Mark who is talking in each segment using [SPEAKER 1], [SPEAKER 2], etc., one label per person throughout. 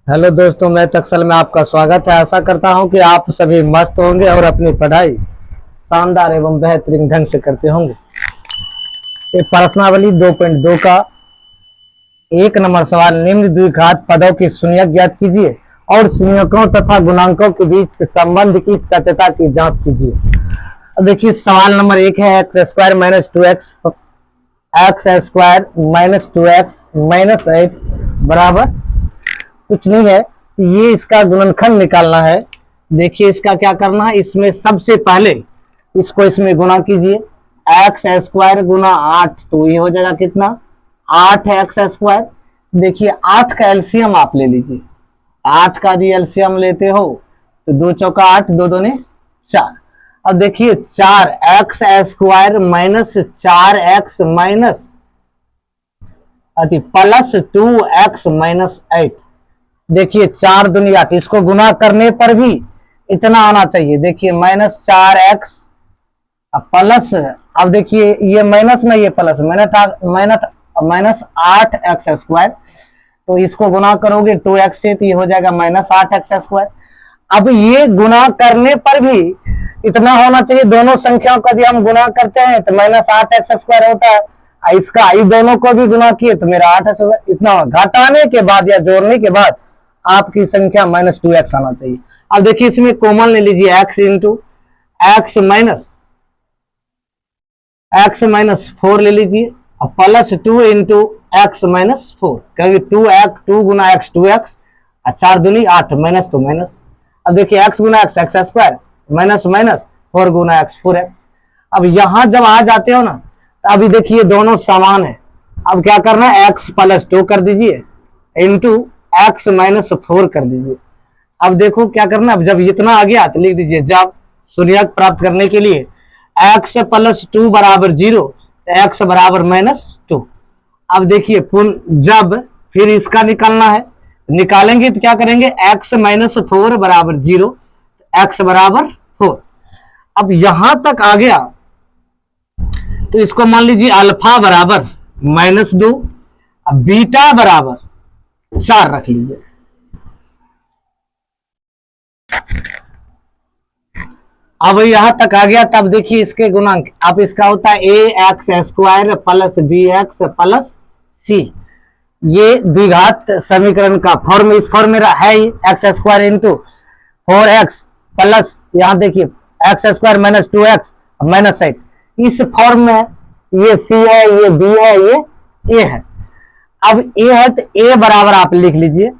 [SPEAKER 1] Hello दोस्तों, मैं तक्सल में आपका स्वागत है। आशा करता हूं कि आप सभी मस्त होंगे और अपनी पढ़ाई शानदार एवं बेहतरीन ढंग से करते होंगे। ये प्रश्नावली 2.2 का 1 नंबर सवाल, निम्न द्विघात पदों की शून्यक ज्ञात कीजिए और शून्यकों तथा गुणांकों के बीच संबंध की सत्यता की जांच कीजिए। अब देखिए सवाल नंबर 1 है x square minus 2x x square minus 2x minus 8 बराबर कुछ नहीं है। ये इसका गुणनखंड निकालना है। देखिए इसका क्या करना है, इसमें सबसे पहले इसको इसमें गुना कीजिए। एक्स स्क्वायर गुना 8 तो ये हो जाएगा कितना, 8 है एक्स स्क्वायर। देखिए 8 का एलसीएम आप ले लीजिए। 8 का यदि एलसीएम लेते हो तो 2 चौका 8, 2 दूनी 4। अब देखिए 4 x square minus 4x minus plus 2x minus 8। देखिए 4 दूनी 8, इसको गुना करने पर भी इतना आना चाहिए। देखिए माइनस 4x प्लस, अब देखिए ये माइनस में ये प्लस, माइनस 8x स्क्वायर, तो इसको गुना करोगे 2x से तो ये हो जाएगा माइनस 8x स्क्वायर। अब ये गुना करने पर भी इतना होना चाहिए। दोनों संख्याओं का यदि हम गुना करते हैं तो माइनस 8x स्क्वायर होता है। इसका इस दोनों को भी गुना किए तो मेरा 8x स्क्वायर। इतना घटाने के बाद या जोड़ने के बाद आपकी संख्या माइनस 2x आना चाहिए। अब देखिए इसमें कॉमन ले लीजिए, x इंटू एक्स माइनस 4 ले लीजिए, प्लस 2 इंटू एक्स माइनस 4, क्योंकि 2 गुना एक्स 2x, 4 दूनी 8 माइनस तो माइनस। अब देखिए x गुना एक्स स्क्वायर माइनस माइनस 4 गुना एक्स 4x। अब यहां जब आ जाते हो ना तो अभी देखिए दोनों समान है। अब क्या करना है, x प्लस 2 कर दीजिए इंटू एक्स माइनस 4 कर दीजिए। अब देखो क्या करना, अब जब इतना आ गया तो लिख दीजिए, जब शून्यक प्राप्त करने के लिए x प्लस 2 बराबर 0 तो x बराबर माइनस 2। अब देखिए जब फिर इसका निकालना है, निकालेंगे तो क्या करेंगे, x माइनस 4 बराबर 0, x बराबर 4। अब यहां तक आ गया तो इसको मान लीजिए अल्फा बराबर माइनस 2, अब बीटा बराबर 4 रख लीजिए। अब यहां तक आ गया, तब देखिए इसके गुणांक, अब इसका होता है a x square plus b x plus c. ये द्विघात समीकरण का फॉर्म इस फॉर्म में है ही, x square into 4x plus, यहां देखिए x square minus 2x minus 8, इस फॉर्म में ये सी है, ये बी है, ये ए है। अब ए है तो ए बराबर आप लिख लीजिए,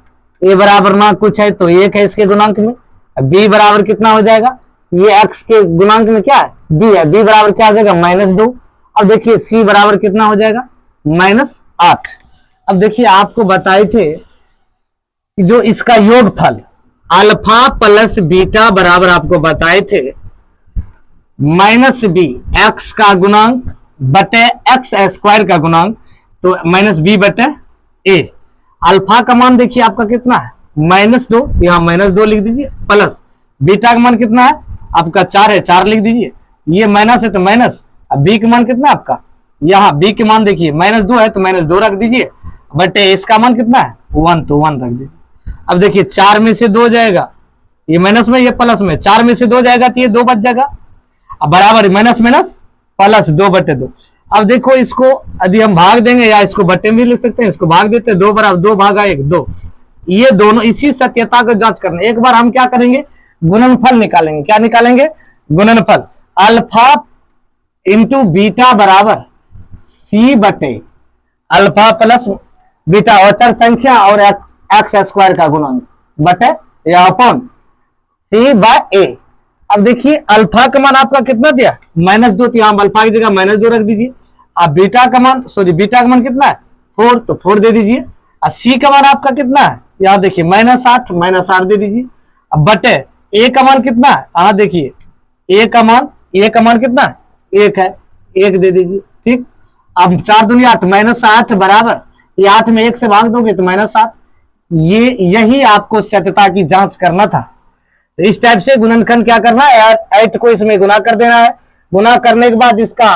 [SPEAKER 1] ए बराबर ना कुछ है तो 1 है इसके गुणांक में। बी बराबर कितना हो जाएगा, ये एक्स के गुणांक में क्या है, बी है, बी बराबर क्या हो जाएगा माइनस 2। अब देखिए सी बराबर कितना हो जाएगा माइनस 8। अब देखिए आपको बताए थे कि जो इसका योगफल अल्फा प्लस बीटा बराबर आपको बताए थे माइनस बी, एक्स का गुणांक बटे एक्स स्क्वायर का गुणांक, तो माइनस बी बटे ए। अल्फा का मान देखिए आपका कितना है माइनस 2, यहां माइनस 2 लिख दीजिए, प्लस बीटा का मान कितना है आपका 4 है, 4 लिख दीजिए, ये माइनस है तो माइनस। अब बी का मान कितना है आपका, यहाँ बी के मान देखिए माइनस 2 है तो माइनस 2 रख दीजिए, बटे इसका मान कितना है 1 तो 1 रख दीजिए। अब देखिए 4 में से 2 जाएगा, ये माइनस में ये प्लस में, 4 में से 2 जाएगा तो ये 2 बच जाएगा, अब बराबर माइनस माइनस प्लस 2 बटे 2। अब देखो इसको यदि हम भाग देंगे या इसको बटे में भी लिख सकते हैं, इसको भाग देते हैं, 2 बराबर 2 भागा 1 2, ये दोनों इसी सत्यता को जांच करने। एक बार हम क्या करेंगे, गुणनफल निकालेंगे। क्या निकालेंगे, गुणनफल अल्फा इंटू बीटा बराबर सी बटे अल्फा प्लस बीटा अचर संख्या और एक्स स्क्वायर का गुणांक बटे या अपॉन सी बाय ए। अब देखिए अल्फा का मान आपका कितना दिया माइनस 2, तो यहां अल्फा की जगह माइनस 2 रख दीजिए। अब बीटा का मान बीटा का मान कितना है 4, तो 4 दे दीजिए। और सी का मान आपका कितना है, यहां देखिए माइनस 8 दे दीजिए। अब बटे ए का मान कितना है, हाँ देखिए ए का मान कितना है 1 है, 1 दे दीजिए। ठीक, अब 4 दूनी 8 माइनस 8 बराबर, ये 8 में 1 से भाग दोगे तो माइनस 7। यही आपको सत्यता की जांच करना था। तो इस टाइप से गुणनखंड क्या करना है, 8 को इसमें गुना कर देना है। गुना करने के बाद इसका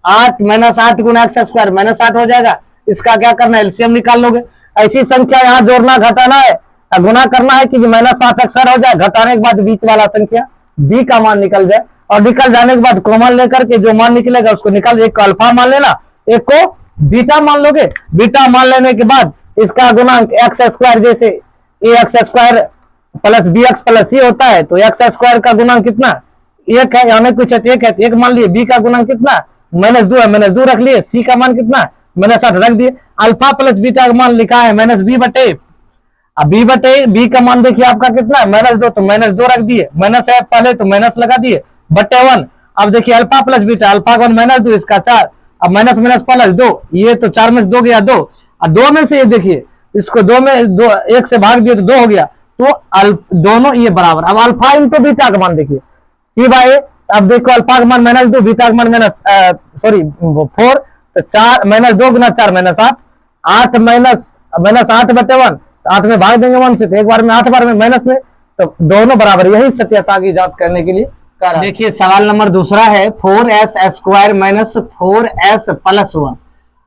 [SPEAKER 1] 8 माइनस 8 गुना एक्स स्क्वायर माइनस 8 हो जाएगा। इसका क्या करना है, एलसीएम निकाल लोगे। ऐसी संख्या यहाँ जोड़ना घटाना है गुना करना है कि -7 अक्सर हो जाए, घटाने के बाद बीच वाला संख्या b का मान निकल जाए, और निकल जाने के बाद कॉमन लेकर के जो मान निकलेगा उसको निकाल, एक को अल्फा मान लेना, एक को बीटा मान लोगे। बीटा मान लेने के बाद इसका गुणांक एक्स स्क्वायर, जैसे a x square plus b x plus c होता है, तो एक्स स्क्वायर का गुणांक कितना, एक है, हमें कुछ एक है, एक मान लिए। बी का गुणांक कितना, -2 है, -2 रख लिए। सी का मान कितना, -8 रख दिए। अल्फा प्लस बीटा का मान लिखा है -b बटे, अब बी का मान देखिए आपका कितना है, -2, तो -2 रख दिए, माइनस है पहले तो माइनस लगा दिए, बटे 1। अब देखिए अल्फा प्लस बीटा, अल्फा का -2, इसका 4, अब माइनस माइनस प्लस 2, ये तो 4 में से 2 गया 2, और 2 में से ये देखिए इसको 2 में 2 1 से भाग दिए तो 2 हो गया, तो दोनों ये बराबर। अब अल्फा इंटू बीटा का मान देखिए सी बाई ए, अब देखो अल्फा का मान -2, बीटा का मान 4, तो 4 -2 गुना 4 -8, 8 -8 बटे 1, 8 में भाग देंगे 1 से, तो एक बार में 8 बार में माइनस में, तो दोनों बराबर। यही सत्यता की जांच करने के लिए कर। देखिए सवाल नंबर दूसरा है 4s square minus 4s plus 1।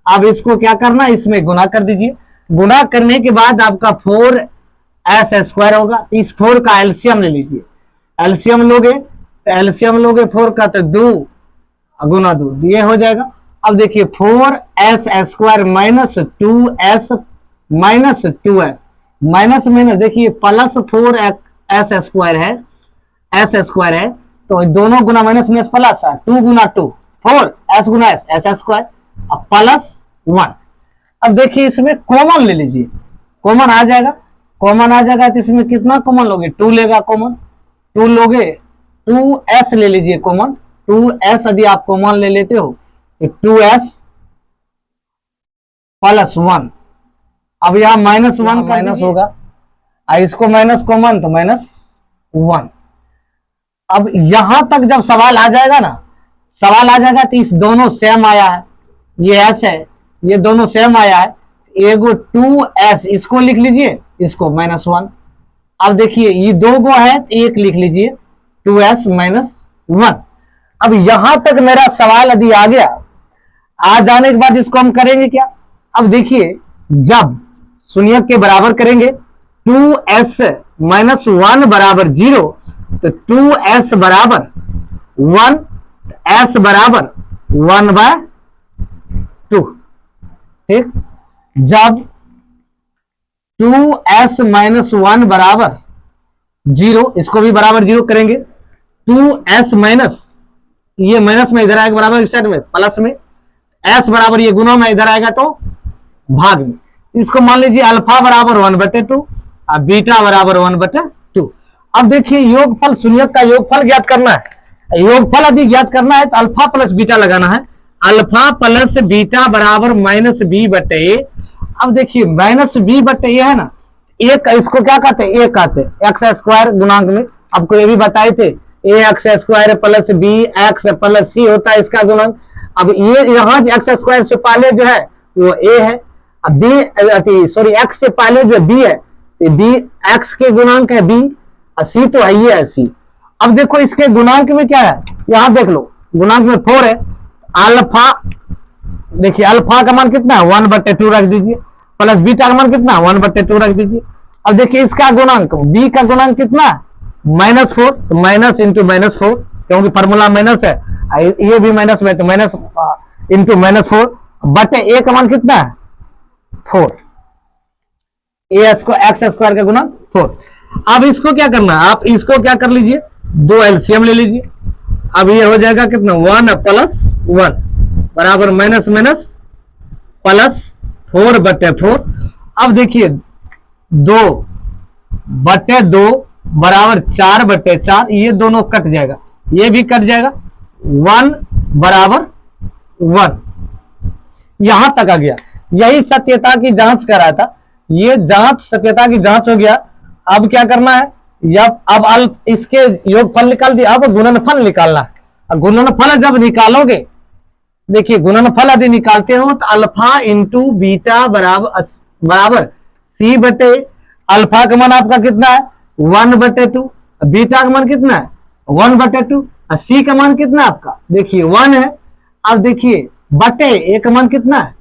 [SPEAKER 1] अब इसको क्या करना, इसमें गुना कर दीजिए। गुना करने के बाद आपका 4s स्क्वायर होगा, इस 4 का एलसीएम ले लीजिए। एलसीएम लोगे तो एलसीएम लोगे 4 का, तो 2 गुना 2 ये हो जाएगा। अब देखिए 4s square minus 2s minus 2s, minus minus देखिए प्लस 4s स्क्वायर है, s स्क्वायर है, तो दोनों गुना माइनस माइनस प्लस है, 2 गुना 2 4s गुना s स्क्वायर प्लस 1। अब देखिए इसमें कॉमन ले लीजिए, कॉमन आ जाएगा, कॉमन आ जाएगा तो इसमें कितना कॉमन लोगे, 2 लेगा कॉमन, 2 लोगे, 2s ले लीजिए कॉमन, 2s यदि आप कॉमन ले लेते हो तो 2s प्लस 1। अब यहां -1 माइनस होगा, इसको माइनस कॉमन तो -1। अब यहां तक जब सवाल आ जाएगा ना, सवाल आ जाएगा तो इस दोनों सेम आया है, ये s है, ये दोनों सेम आया है, एगो 2s इसको लिख लीजिए, इसको -1। अब देखिए ये 2 गो है, एक लिख लीजिए 2s -1। अब यहां तक मेरा सवाल यदि आ गया, आ जाने के बाद इसको हम करेंगे क्या। अब देखिए जब शून्य के बराबर करेंगे 2s -1 बराबर 0, तो 2s बराबर 1, s बराबर 1/2। ठीक, जब 2s -1 बराबर 0, इसको भी बराबर 0 करेंगे, 2s माइनस, ये माइनस में इधर आएगा बराबर इस साइड में, प्लस में, s बराबर ये गुना में इधर आएगा तो भाग में। इसको मान लीजिए अल्फा बराबर 1/2 और बीटा बराबर 1/2। अब देखिए योगफल, शून्यक का योगफल ज्ञात करना है। योगफल यदि ज्ञात करना है तो अल्फा प्लस बीटा लगाना है, अल्फा प्लस बीटा बराबर -b बटे a। अब देखिए -b बटे a है ना, एक इसको क्या कहते हैं, एक कहते हैं एक्स स्क्वायर गुणांक में, आपको ये भी बताए थे, a x square plus b x plus c होता है इसका गुणांक। अब ये यहाँ एक्स स्क्वायर से पहले जो है वो a है, अब b सॉरी एक्स से पहले जो b है, b एक्स के गुणांक है b, और c तो है, ये है c। अब देखो इसके गुणांक में क्या है, यहां देख लो गुणांक में 4 है, अल्फा देखिए अल्फा का मान कितना है 1/2 रख दीजिए, प्लस बीटा का मान कितना 1/2 रख दीजिए। अब देखिए इसका गुणांक b का गुणांक कितना -4, तो माइनस इंटू -4, क्योंकि फॉर्मूला माइनस है, ये भी माइनस में, तो माइनस इंटू -4 बटे a का मान कितना है 4, ए को एक्स स्क्वायर का गुना 4। अब इसको क्या करना है, आप इसको क्या कर लीजिए, 2 एलसीएम ले लीजिए। अब ये हो जाएगा कितना 1 + 1 बराबर माइनस माइनस प्लस 4/4। अब देखिए 2/2 बराबर 4/4, ये दोनों कट जाएगा, ये भी कट जाएगा, 1 बराबर 1। यहां तक आ गया, यही सत्यता की जांच कर रहा था, ये जांच सत्यता की जांच हो गया। अब क्या करना है, अब इसके योगफल निकाल दिया, अब गुणनफल निकालना है। गुणनफल जब निकालोगे, देखिए गुणनफल यदि निकालते हो तो अल्फा इंटू बीटा बराबर सी बटे, अल्फा का मान आपका कितना है 1/2, बीटा का मान कितना है 1/2, और सी का मान कितना है आपका देखिए 1 है। अब देखिए बटे ए का मान कितना है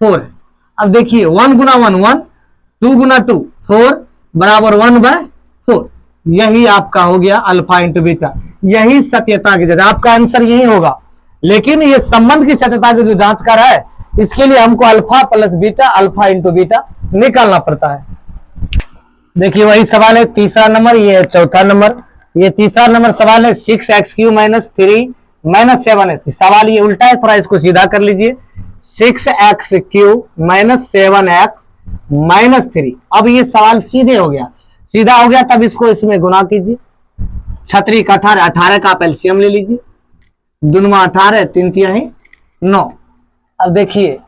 [SPEAKER 1] 4 है। अब देखिए 1 गुना 1 1, 2 गुना 2 4, बराबर 1/4। यही आपका हो गया अल्फा इंटू बीटा। यही सत्यता की जांच, आपका आंसर यही होगा। लेकिन ये संबंध की सत्यता की जो जांच कर रहा है, इसके लिए हमको alpha plus beta, alpha into beta निकालना पड़ता है। देखिए वही सवाल है, तीसरा नंबर, ये है चौथा नंबर। ये तीसरा नंबर सवाल है 6x³ - 3 - 7x। सवाल ये उल्टा है, थोड़ा इसको सीधा कर लीजिए। 6x³ - 7x - 3। अब ये सवाल सीधे हो गया, सीधा हो गया, तब इसको इसमें गुना कीजिए। 6 का 18, 18 का आप एलसीएम ले लीजिए। दुनमा 18, 3 तिहाई 9। अब देखिए,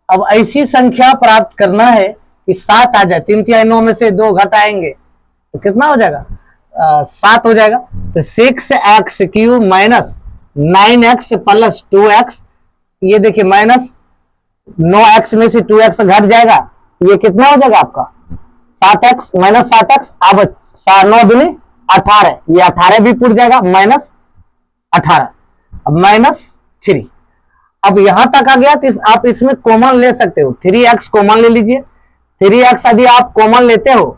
[SPEAKER 1] अब ऐसी संख्या प्राप्त करना है कि 7 आ जाए। 3 तिहाई 9 में से 2 घटाएंगे तो कितना हो जाएगा? 7 हो जाएगा। तो 6x³ - 9x + 2x, ये देखिए माइनस 9x में से 2x घट जाएगा, ये कितना हो जाएगा आपका? 7x - 7x। अब 9 दूनी 18, ये 18 भी पूछ जाएगा, -18। अब -3। अब यहां तक आ गया तो आप इसमें कॉमन ले सकते हो, 3x कॉमन ले लीजिए। 3x यदि आप कॉमन लेते हो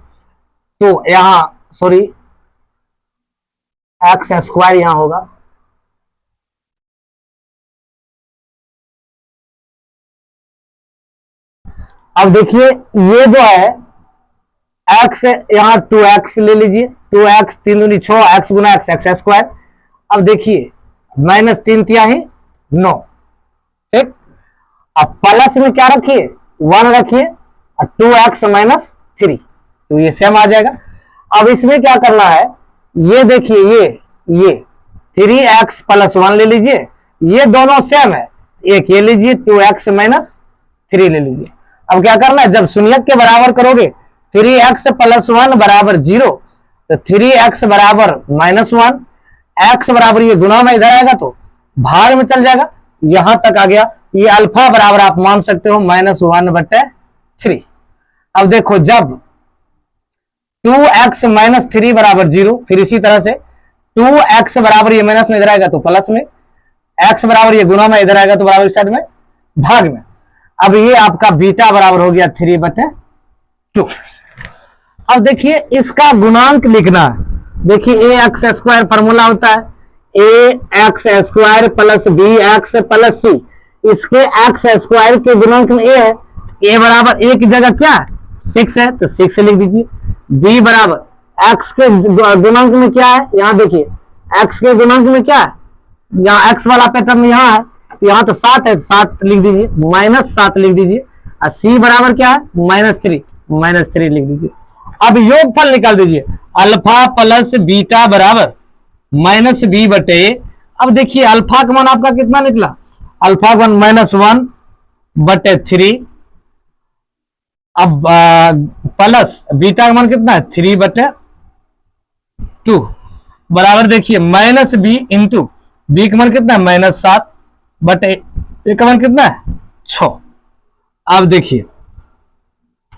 [SPEAKER 1] तो यहां सॉरी x² यहां होगा। अब देखिए ये जो है x, यहां 2x ले लीजिए। 2x 3 दूनी 6, x गुना x, x²। अब देखिए -3 तिहाई 9, ठीक। अब प्लस में क्या रखिए? 1 रखिए, 2x - 3, तो ये सेम आ जाएगा। अब इसमें क्या करना है, ये देखिए ये 3x + 1 ले लीजिए, ये दोनों सेम है। एक ये लीजिए 2x - 3 ले लीजिए। अब क्या करना है, जब शून्यक के बराबर करोगे 3x + 1 बराबर 0, तो 3x बराबर -1, x बराबर ये गुना में इधर आएगा तो भाग में चल जाएगा। यहां तक आ गया। ये अल्फा बराबर आप मान सकते हो -1/3। अब देखो जब 2x - 3 बराबर 0, फिर इसी तरह से 2x बराबर ये माइनस में इधर आएगा तो प्लस में, x बराबर ये गुना में इधर आएगा तो बराबर इस साइड में भाग में। अब ये आपका बीटा बराबर हो गया 3/2। अब देखिए इसका गुणांक लिखना है। देखिए ax² फॉर्मूला होता है ax² + bx + c। इसके x² के गुणांक में a है, a बराबर a की जगह क्या 6 है तो 6 लिख दीजिए। b बराबर x के गुणांक में क्या है, यहां देखिए x के गुणांक में क्या है, यहाँ x वाला पैटर्न यहाँ है, यहाँ तो 7 है, 7 लिख दीजिए, -7 लिख दीजिए। और c बराबर क्या है -3 लिख दीजिए। अब योगफल निकाल दीजिए, अल्फा प्लस बीटा बराबर -b/। अब देखिए अल्फा का मान आपका कितना निकला, अल्फा का मान -1/3। अब प्लस बीटा का मान कितना है 3/2 बराबर देखिए -b इंटू बी का मान कितना है -7/a का मान कितना है 6। अब देखिए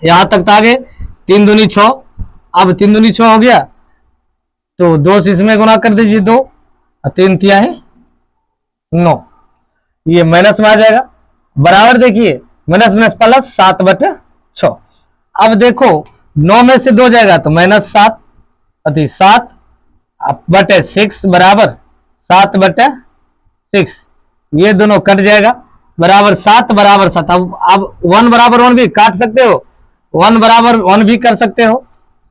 [SPEAKER 1] यहां तक आ गए, 3 दूनी 6। अब 3 दूनी 6 हो गया तो 2 से इसमें गुना कर दीजिए 2, और 3 तिहाई 9, ये माइनस में आ जाएगा। बराबर देखिए माइनस प्लस 7/6। अब देखो 9 में से 2 जाएगा तो -7 अति 7/6 बराबर 7/6, ये दोनों कट जाएगा बराबर 7 बराबर 7। अब 1 बराबर 1 भी काट सकते हो, 1 बराबर 1 भी कर सकते हो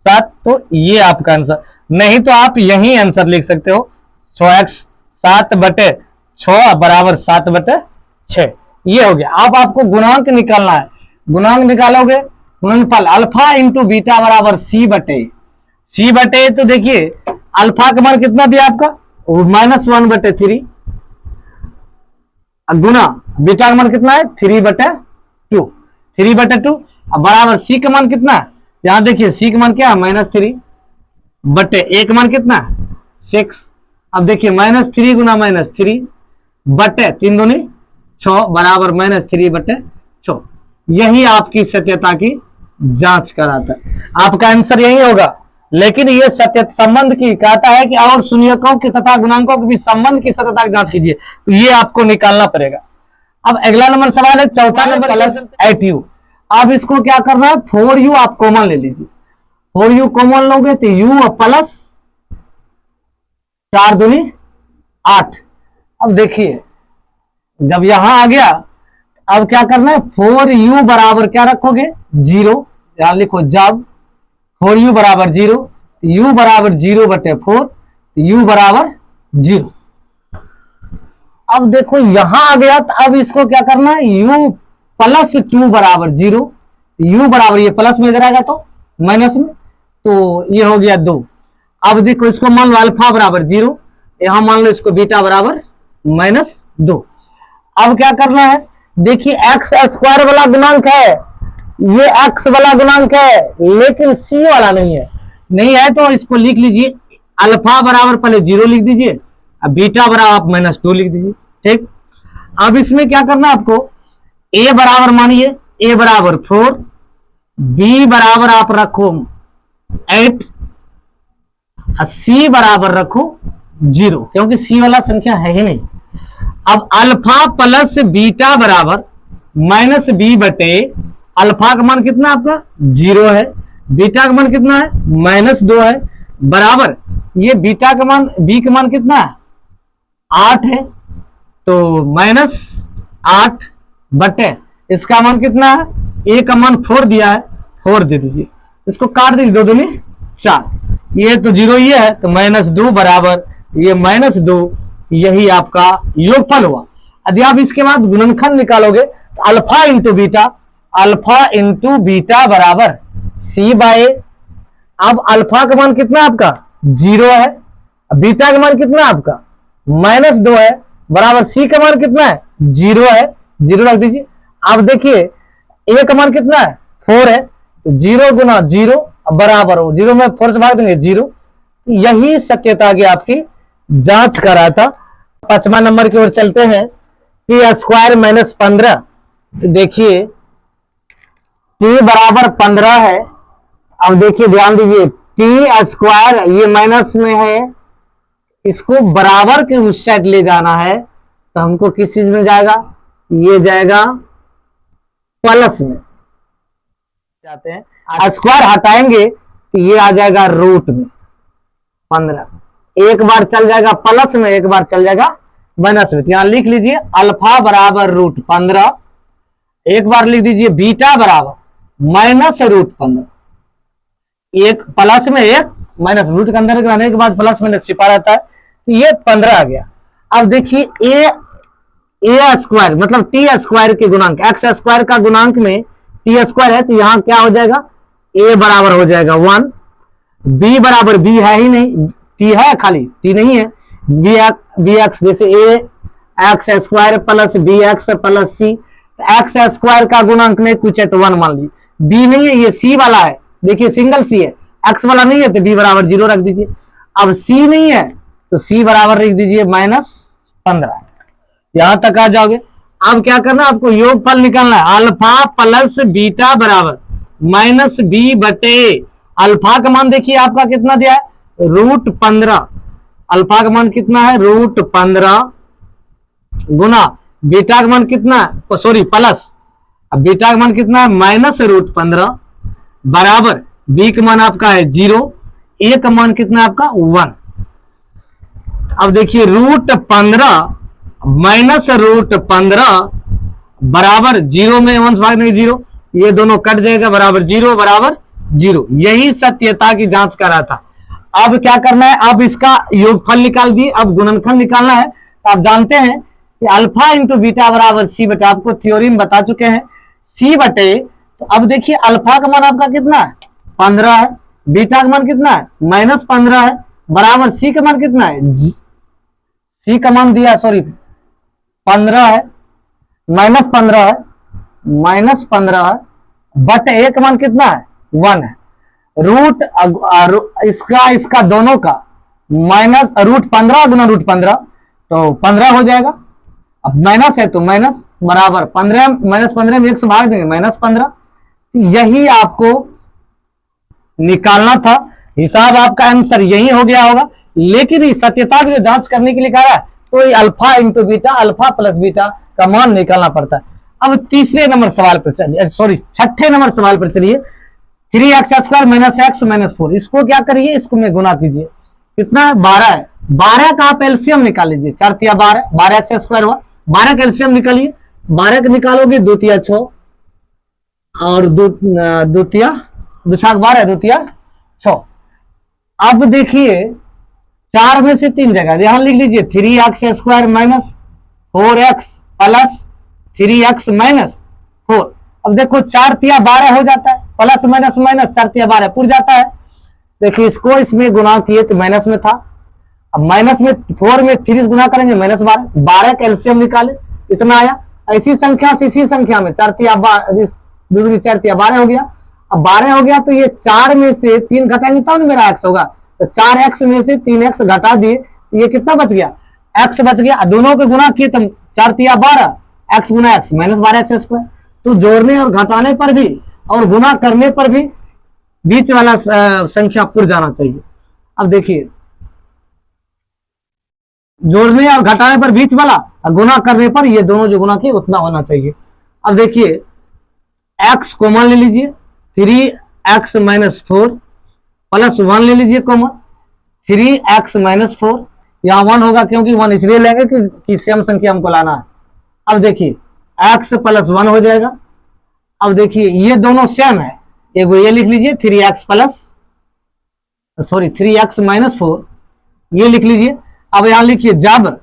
[SPEAKER 1] 7, तो ये आपका आंसर। नहीं तो आप यही आंसर लिख सकते हो 6x 7/6 बराबर 7/6, ये हो गया। अब आपको गुणांक निकालना है, गुणांक निकालोगे गुणनफल अल्फा इंटू बीटा बराबर c/a। तो देखिए अल्फा का मान कितना दिया आपका -1/3, गुना बीटा का मान कितना है 3/2 बराबर सी का मान कितना है, यहां देखिए सी का मान क्या है -3/a का मान कितना है 6। अब देखिए -3 गुना -3/3 दूनी 6 बराबर -3/6। यही आपकी सत्यता की जांच कराता है, आपका आंसर यही होगा। लेकिन ये सत्य संबंध की कहता है कि और शून्यकों की तथा गुणांकों के बीच संबंध की सत्यता की जांच कीजिए, तो ये आपको निकालना पड़ेगा। अब अगला नंबर सवाल है चौथा नंबर +8u। अब इसको क्या करना है 4u आप कॉमन ले लीजिए। 4 यू कॉमन लोगे तो यू प्लस 4 दूनी 8। अब देखिए जब यहां आ गया, अब क्या करना है, 4u बराबर क्या रखोगे 0, यहां लिखो जब 4u बराबर 0, u बराबर 0 बटे 4, u बराबर 0। अब देखो यहां आ गया, तो अब इसको क्या करना है, u प्लस 2 बराबर 0, u बराबर ये प्लस में इधर आएगा तो माइनस में, तो ये हो गया 2। अब देखो इसको मान लो अल्फा बराबर 0, यहां मान लो इसको बीटा बराबर -2। अब क्या करना है, देखिए एक्स स्क्वायर वाला गुणांक है, ये एक्स वाला गुणांक है, लेकिन सी वाला नहीं है। नहीं है तो इसको लिख लीजिए, अल्फा बराबर पहले 0 लिख दीजिए, अब बीटा बराबर आप -2 लिख दीजिए। ठीक, अब इसमें क्या करना है आपको, ए बराबर मानिए ए बराबर 4, बी बराबर आप रखो 8, सी बराबर रखो 0, क्योंकि सी वाला संख्या है ही नहीं। अब अल्फा प्लस बीटा बराबर -b बटे अल्फा का मान कितना आपका 0 है, बीटा का मान कितना है -2 है, बराबर ये बीटा का मान बी का मान कितना है 8 है, तो -8 बटे इसका मान कितना है, ए का मान 4 दिया है, 4 दे दीजिए, इसको काट दीजिए, 2 दूनी 4, ये तो 0 ये है, तो -2 बराबर ये -2, यही आपका योगफल हुआ। यदि आप इसके बाद गुणनखंड निकालोगे तो अल्फा इंटू बीटा बराबर सी बाय। अब अल्फा का मान कितना आपका 0 है, बीटा का मान कितना आपका -2 है, बराबर सी का मान कितना है 0 है, 0 रख दीजिए। अब देखिए ए का मान कितना है 4 है, 0 गुना 0 बराबर हो 0 में 4 से भाग देंगे 0। यही सत्यता की आपकी जांच कर रहा था। 5वां नंबर की ओर चलते हैं, टी स्क्वायर -15। देखिए टी बराबर 15 है। अब देखिए ध्यान दीजिए, टी स्क्वायर ये माइनस में है, इसको बराबर के उस साइड ले जाना है, तो हमको किस चीज में जाएगा, ये जाएगा प्लस में जाते हैं। स्क्वायर हटाएंगे तो ये आ जाएगा रूट में 15, एक बार चल जाएगा प्लस में, एक बार चल जाएगा माइनस में। यहां लिख लीजिए अल्फा बराबर √15, एक बार लिख दीजिए बीटा बराबर -√15, एक प्लस में एक माइनस, रूट के अंदर आने के बाद प्लस माइनस छिपा रहता है, तो ये 15 आ गया। अब देखिए ए स्क्वायर मतलब टी स्क्वायर के गुणांक, एक्स स्क्वायर का गुणांक में टी स्क्वायर है, तो यहां क्या हो जाएगा, ए बराबर हो जाएगा 1, बी बराबर बी है ही नहीं, टी है खाली, टी नहीं है, बी एक्स, जैसे a x square plus b x plus c, x square का गुणांक नहीं कुछ है तो 1 मान लीजिए, बी नहीं है ये सी वाला है, देखिए सिंगल सी है, एक्स वाला नहीं है तो बी बराबर 0 रख दीजिए। अब सी नहीं है तो सी बराबर लिख दीजिए -15, यहां तक आ जाओगे। अब क्या करना, आपको योगफल निकालना है, अल्फा प्लस बीटा बराबर -b बटे अल्फा का मान देखिए आपका कितना दिया है √15, अल्फा का मान कितना है √15 गुना बीटा का मान कितना है, सॉरी प्लस, अब बीटा का मान कितना है -√15 बराबर बी का मान आपका है 0, ए का मान कितना है आपका 1। अब देखिए √15 -√15 बराबर 0 में 1 से भाग देंगे 0, ये दोनों कट जाएगा, बराबर 0 बराबर 0। यही सत्यता की जांच कर रहा था। अब क्या करना है, अब इसका योगफल निकाल दिए, अब गुणनखंड निकालना है। तो आप जानते हैं कि अल्फा इंटू बीटा बराबर सी बटे, आपको थ्योरम बता चुके हैं, सी बटे। तो अब देखिए अल्फा का मान आपका कितना है 15 है, बीटा का मान कितना है -15 है, बराबर सी का मान कितना है, सी का मान दिया सॉरी 15 है, -15 है, -15 है, बट ए का मान कितना है 1 है, रूट इसका दोनों का √15 गुना √15 तो 15 हो जाएगा। अब माइनस है तो माइनस बराबर 15, -15 में 1 से भाग देंगे -15। यही आपको निकालना था, हिसाब आपका आंसर यही हो गया होगा। लेकिन इस सत्यता की जांच करने के लिए कहा है तो alpha into beta, alpha plus beta का मान निकालना पड़ता है। अब तीसरे नंबर सवाल पर चलिए, सॉरी 6ठे नंबर सवाल पर चलिए। 3x² माइनस एक्स माइनस 4, इसको क्या करिए, इसको में गुना कीजिए, कितना 12 है, 12 का आप एलसीएम निकाल लीजिए, 4 तिया 12, 12x² हुआ, 12 का एलसीएम निकालिए, 12 का निकालोगे 2 तिया 6 और 2 तिया 2 छाक 12, 2 तिया 6। अब देखिए 4 में से 3 जगह यहां लिख लीजिए 3x² minus 4x plus 3x minus 4। अब देखो 4 तिया 12 हो जाता है, प्लस माइनस माइनस 4 तिया 12 पूर जाता है। देखिए इसको इसमें गुना किए तो माइनस में था, अब माइनस में 4 में 3 गुना करेंगे माइनस 12, 12 का एलसीएम निकाले इतना आया। ऐसी संख्या से इसी संख्या में 4 तिया 12 4 तिया 12 हो गया। अब 12 हो गया तो ये 4 में से 3 घटाएंगे तब ना मेरा एक्स होगा, तो 4x में से 3x घटा दिए, ये कितना बच गया, x बच गया। दोनों को गुना किए तो 4 तिया 12 x गुना x माइनस 12x²। तो जोड़ने और घटाने पर भी और गुना करने पर भी बीच वाला संख्या पुर जाना चाहिए। अब देखिए जोड़ने और घटाने पर बीच वाला, गुना करने पर ये दोनों जो गुना किए उतना होना चाहिए। अब देखिए x कॉमन ले लीजिए, 3x माइनस 4 प्लस 1 ले लीजिए कॉमन, 3x माइनस 4, यहां 1 होगा क्योंकि 1 इसलिए लेंगे कि सेम संख्या हमको लाना है। अब देखिए x प्लस 1 हो जाएगा। अब देखिए ये दोनों सेम है, एक ये लिख लीजिए 3x माइनस 4, ये लिख लीजिए। अब यहां लिखिए जब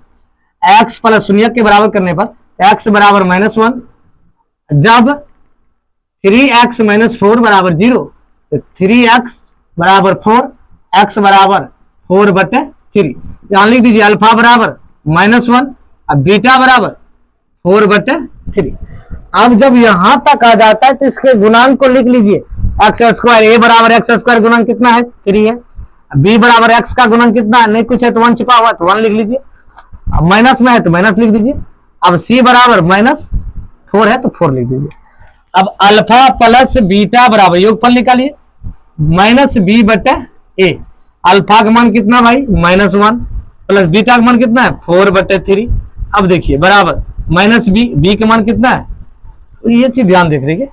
[SPEAKER 1] x प्लस 0 के बराबर करने पर x बराबर -1, जब 3x माइनस 4 बराबर 0 तो 3x बराबर 4, x बराबर 4/3। यहां लिख दीजिए अल्फा बराबर -1 और बीटा बराबर 4/3। अब जब यहां तक आ जाता है तो इसके गुणांक को लिख लीजिए, x², a बराबर x² गुणांक कितना है 3 है, b बराबर x का गुणांक कितना है, नहीं कुछ है तो 1 छिपा हुआ तो 1 लिख लीजिए, अब माइनस में है तो माइनस लिख दीजिए। अब c बराबर -4 है तो 4 लिख दीजिए। अब अल्फा प्लस बीटा बराबर योगफल निकालिए -b/a। अल्फा का मान कितना भाई -1 प्लस बीटा का मान कितना है 4/3। अब देखिए बराबर -b का मान कितना है, तो ये चीज ध्यान देख रही है,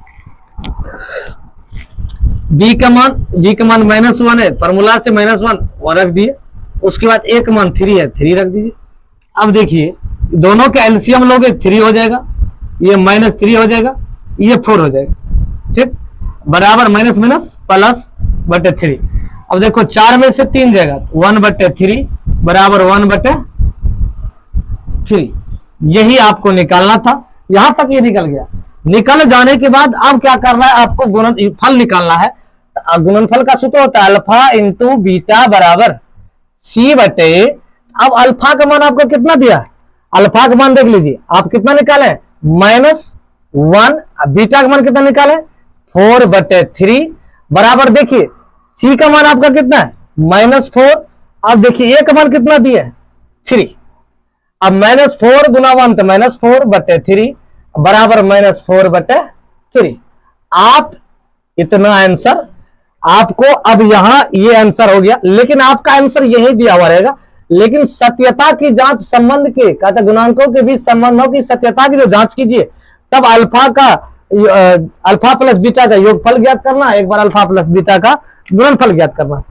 [SPEAKER 1] b का मान -1 है, फॉर्मूला से -1 रख दिए, उसके बाद a का मान 3 है 3 रख दीजिए। अब देखिए दोनों के एलसीएम लोगे 3 हो जाएगा, ये -3 हो जाएगा, ये 4 हो जाएगा, ठीक, बराबर माइनस माइनस +/3। अब देखो 4 में से 3 जाएगा 1/3 बराबर 1/3, यही आपको निकालना था। यहां तक ये निकल गया। निकल जाने के बाद अब क्या करना है, आपको गुणनफल निकालना है। गुणनफल का सूत्र होता है अल्फा इंटू बीटा बराबर c/। अब अल्फा का मान आपको कितना दिया, अल्फा का मान देख लीजिए आप कितना निकाले -1, बीटा का मान कितना निकाले 4/3 बराबर, देखिए सी का मान आपका कितना है -4। अब देखिए ए का मान कितना दिया है 3, अब -4 गुना 1 तो -4/3 बराबर -4/3। आप इतना आंसर आपको, अब यहां ये आंसर हो गया, लेकिन आपका आंसर यही दिया हुआ रहेगा, लेकिन सत्यता की जांच संबंध के कहते गुणांकों के बीच संबंधों की सत्यता की जो जांच कीजिए, तब अल्फा प्लस बीटा का योगफल ज्ञात करना, एक बार अल्फा प्लस बीटा का गुणनफल ज्ञात करना।